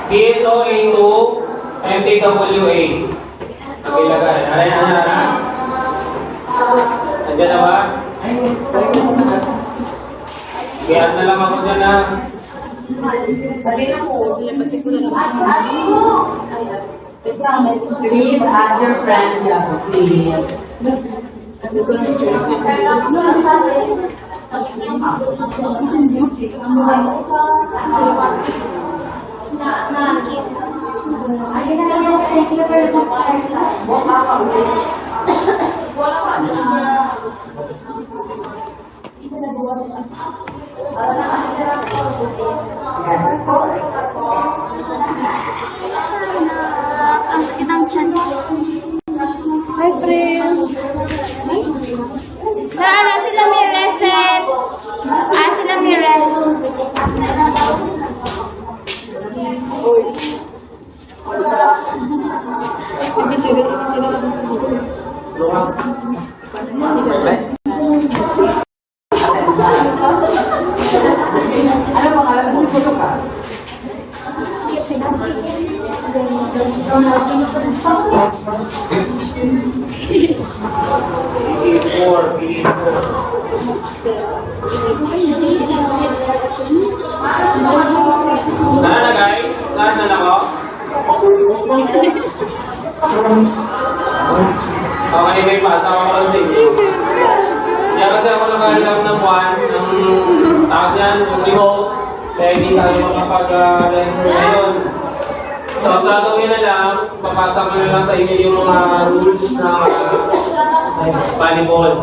PSOA to MTWA. Ang ilagay. Ano na? Nandiyan na ba? Kaya na lang ako dyan na. Please add your friend, please. Ang sakit ng tiyan ko. Hi, friends. Sir, ano sila may reset? Sila may rest. Ano pangalan mo? Sino ka? Saan na guys? Saan na ako? Okay, may pasama ko lang sa inyo. Kaya kasi ako nakahilang ng buwan ng tawag yan, yung remote. Kaya hindi tayo makapag-line ngayon. So, ang gagawin na lang, papasa ko na lang sa inyo yung mga rules ng volleyball.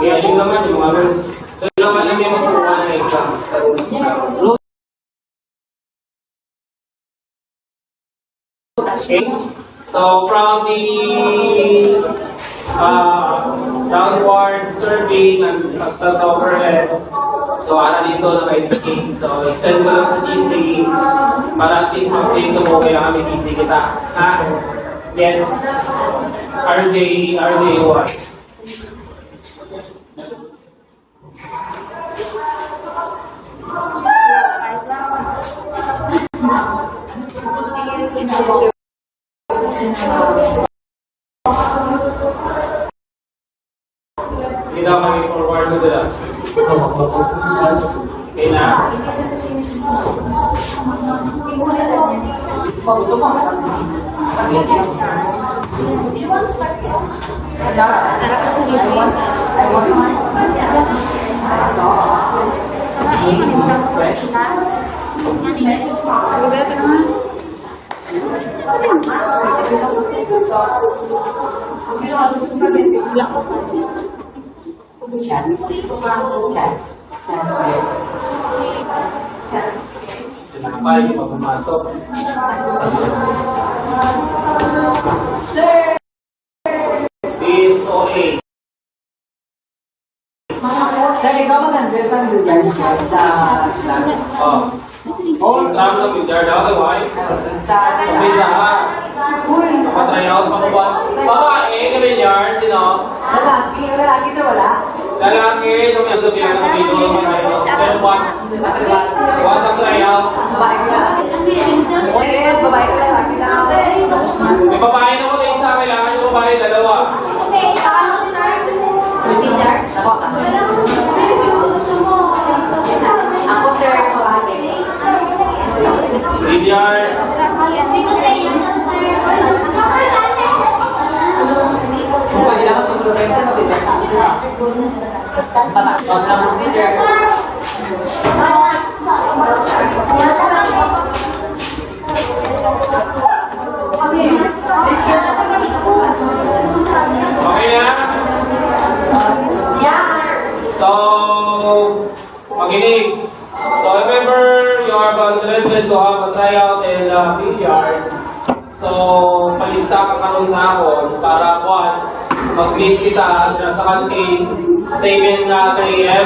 Kaya yun naman yung mga rules. So, yun naman lang yung magkukuha ng exam sa rules na. Okay. So from the downward survey ng sa overhead, so dito naka-indicate. So i-send ko lang sa TC para at least mag-take mo kailangan may TC kita. Yes. RJ1. Hindi na kami forward to the last. Okay na? Tinapay, pumasok. PSOA. Sir, ikaw mag-address ang Julian sa class. Oh, class of Vidyard. Otherwise, Sa umpisa ka. Kapatry out, pakubat. Babae, ka Vidyard, sino? lalaki sir, wala? Lalaki, nung nasa bilang ng video, pero was ang try out. Babae ko lang. Yes, babae ko lang. Lalaki lang. May babae na mo na isa, kailangan yung babae dalawa. Procedure? Ako sir, babae. Vidyard. Kung pwede lang mag-tutuloy sa mabilis. Babae. Sir. Okay na? So, makinig. So, remember, you are about to listen to have a tryout in the Vidyard. So, palista ka kanong sahod para buwas mag-meet kita sa kantin 7 AM.